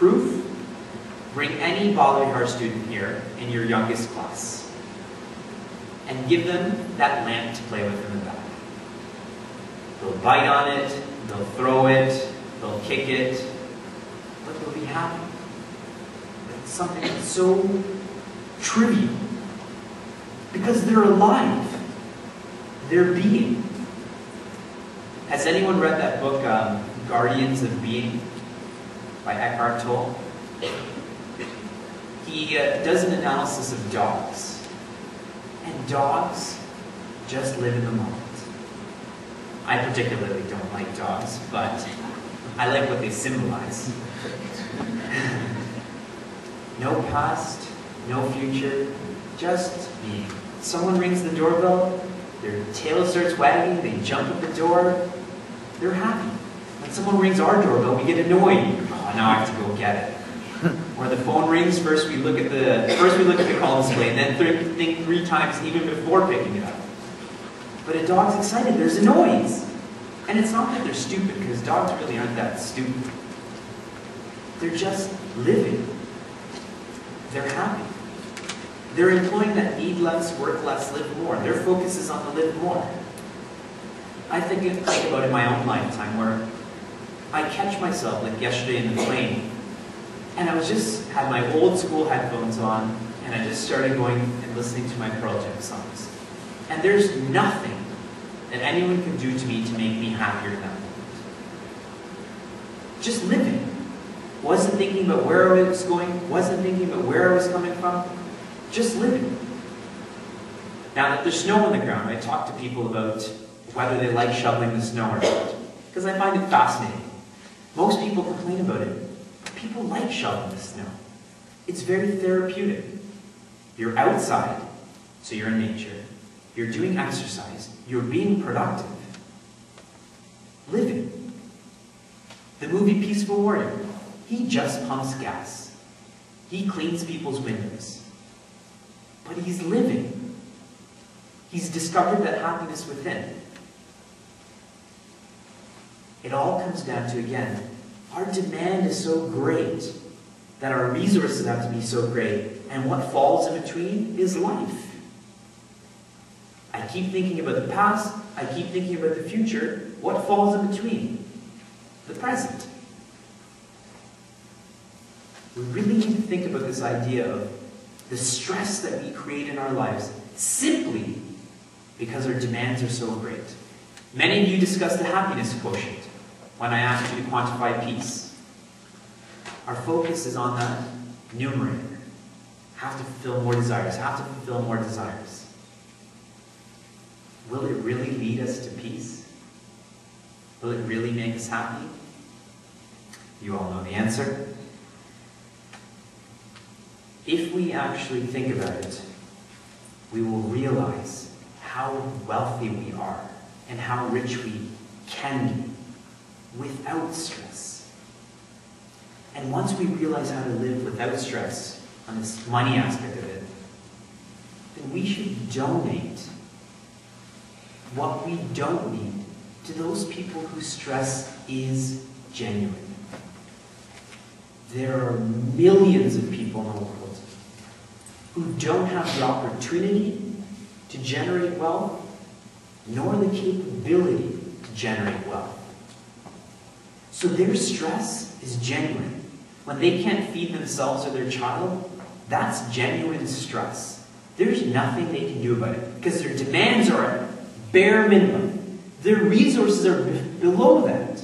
Proof? Bring any Baudrillard student here in your youngest class and give them that lamp to play with in the back. They'll bite on it, they'll throw it, they'll kick it, but they'll be happy. It's something that's so trivial because they're alive. They're being. Has anyone read that book, Guardians of Being, by Eckhart Tolle? He does an analysis of dogs. And dogs just live in the moment. I particularly don't like dogs, but I like what they symbolize. No past, no future, just being. Someone rings the doorbell, their tail starts wagging, they jump at the door, they're happy. When someone rings our doorbell, we get annoyed. Oh, now I have to go get it. Or the phone rings, first we look at the call display, and then think 3 times even before picking it up. But a dog's excited, there's a noise. And it's not that they're stupid, because dogs really aren't that stupid. They're just living. They're happy. They're employing that need less, work less, live more. Their focus is on the live more. I think about in my own lifetime where I catch myself, like yesterday in the plane, and I had my old school headphones on, and I just started going and listening to my Pearl Jam songs. And there's nothing that anyone can do to me to make me happier in that moment. Just living. Wasn't thinking about where I was going, wasn't thinking about where I was coming from, just living. Now that there's snow on the ground, I talk to people about whether they like shoveling the snow or not, because I find it fascinating. Most people complain about it. People like shoveling the snow. It's very therapeutic. You're outside, so you're in nature. You're doing exercise. You're being productive. Living. The movie Peaceful Warrior. He just pumps gas. He cleans people's windows. But he's living. He's discovered that happiness within. It all comes down to, again, our demand is so great that our resources have to be so great, and what falls in between is life. I keep thinking about the past, I keep thinking about the future. What falls in between? The present. We really need to think about this idea of the stress that we create in our lives simply because our demands are so great. Many of you discussed the happiness quotient when I asked you to quantify peace. Our focus is on that numerator. Have to fulfill more desires, have to fulfill more desires. Will it really lead us to peace? Will it really make us happy? You all know the answer. If we actually think about it, we will realize how wealthy we are and how rich we can be without stress. And once we realize how to live without stress on this money aspect of it, then we should donate what we don't need to those people whose stress is genuine. There are millions of people in the world who don't have the opportunity to generate wealth, nor the capability to generate wealth. So their stress is genuine. When they can't feed themselves or their child, that's genuine stress. There's nothing they can do about it because their demands are at bare minimum. Their resources are below that.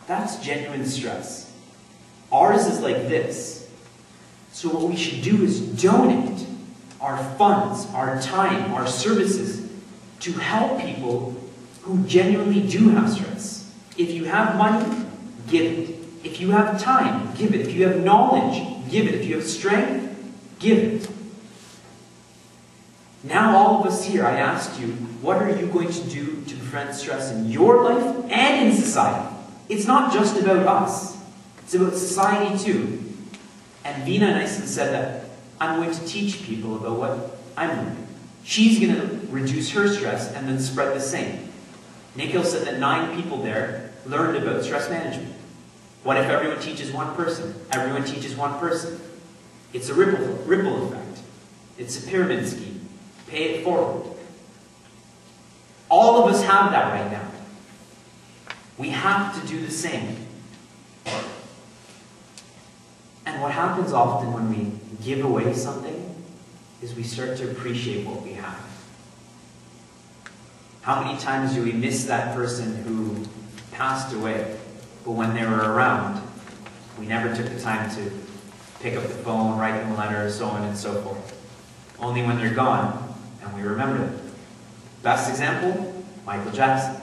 That's genuine stress. Ours is like this. So what we should do is donate our funds, our time, our services to help people who genuinely do have stress. If you have money, give it. If you have time, give it. If you have knowledge, give it. If you have strength, give it. Now all of us here, I asked you, what are you going to do to prevent stress in your life and in society? It's not just about us. It's about society too. And Veena nicely said that I'm going to teach people about what I'm learning. She's going to reduce her stress and then spread the same. Nikhil said that 9 people there learned about stress management. What if everyone teaches one person? Everyone teaches one person. It's a ripple effect. It's a pyramid scheme. Pay it forward. All of us have that right now. We have to do the same. And what happens often when we give away something is we start to appreciate what we have. How many times do we miss that person who passed away, but when they were around, we never took the time to pick up the phone, write them a letter, so on and so forth. Only when they're gone, and we remember them. Best example, Michael Jackson.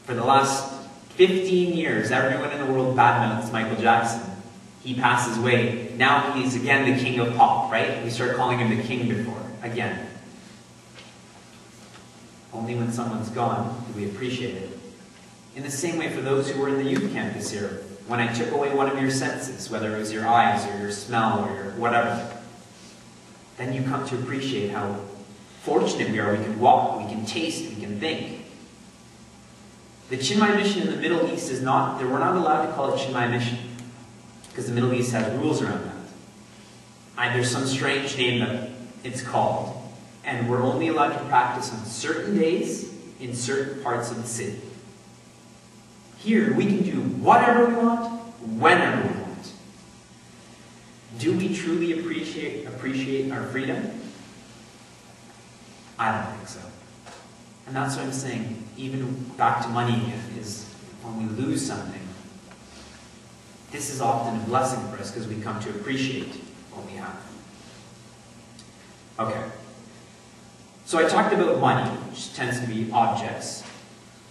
For the last 15 years, everyone in the world badmouths Michael Jackson. He passes away. Now he's again the king of pop, right? We start calling him the king before, again. Only when someone's gone do we appreciate it. In the same way for those who were in the youth camp this year, when I took away one of your senses, whether it was your eyes or your smell or your whatever, then you come to appreciate how fortunate we are. We can walk, we can taste, we can think. The Chinmay mission in the Middle East is not, we're not allowed to call it Chinmay mission, because the Middle East has rules around that. There's some strange name that it's called, and we're only allowed to practice on certain days in certain parts of the city. Here, we can do whatever we want, whenever we want. Do we truly appreciate our freedom? I don't think so. And that's what I'm saying, even back to money again, is when we lose something, this is often a blessing for us because we come to appreciate what we have. Okay. So I talked about money, which tends to be objects.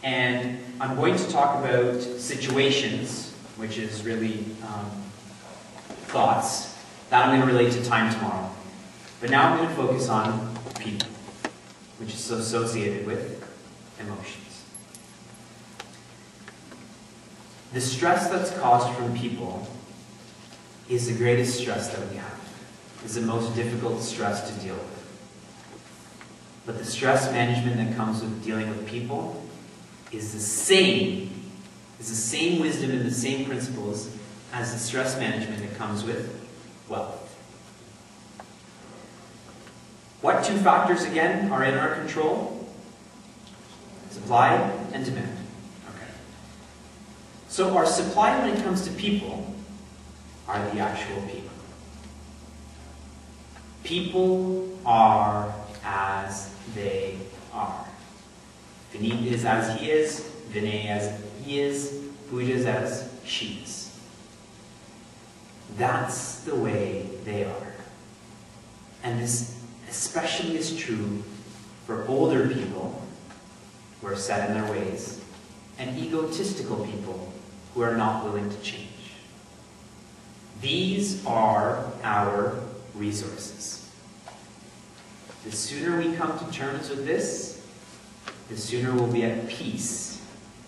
And I'm going to talk about situations, which is really thoughts, that I'm going to relate to time tomorrow. But now I'm going to focus on people, which is associated with emotions. The stress that's caused from people is the greatest stress that we have. It's the most difficult stress to deal with. But the stress management that comes with dealing with people is the same wisdom and the same principles as the stress management that comes with wealth. What two factors, again, are in our control? Supply and demand. Okay. So our supply when it comes to people are the actual people. People are as they are. Vineet is as he is, Vinay as he is, Pooja is as she is. That's the way they are. And this especially is true for older people who are set in their ways and egotistical people who are not willing to change. These are our resources. The sooner we come to terms with this, the sooner we'll be at peace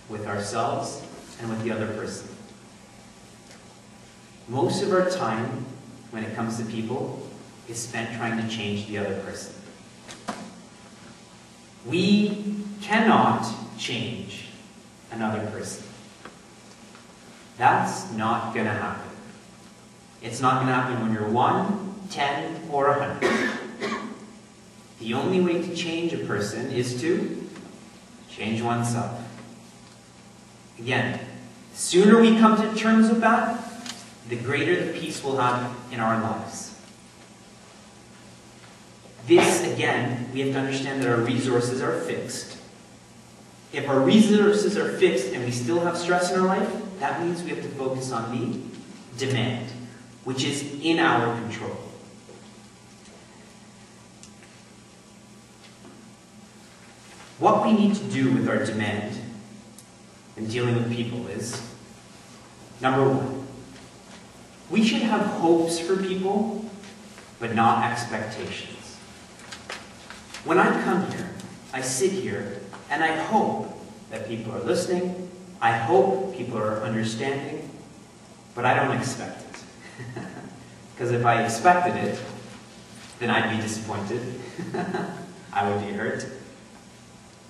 with ourselves and with the other person. Most of our time, when it comes to people, is spent trying to change the other person. We cannot change another person. That's not going to happen. It's not going to happen when you're 1, 10, or 100. The only way to change a person is to change oneself. Again, the sooner we come to terms with that, the greater the peace we'll have in our lives. This, again, we have to understand that our resources are fixed. If our resources are fixed and we still have stress in our life, that means we have to focus on the demand, which is in our control. What we need to do with our demand in dealing with people is, number 1, we should have hopes for people, but not expectations. When I come here, I sit here, and I hope that people are listening, I hope people are understanding, but I don't expect it. Because if I expected it, then I'd be disappointed. I would be hurt.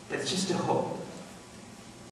That's just a hope.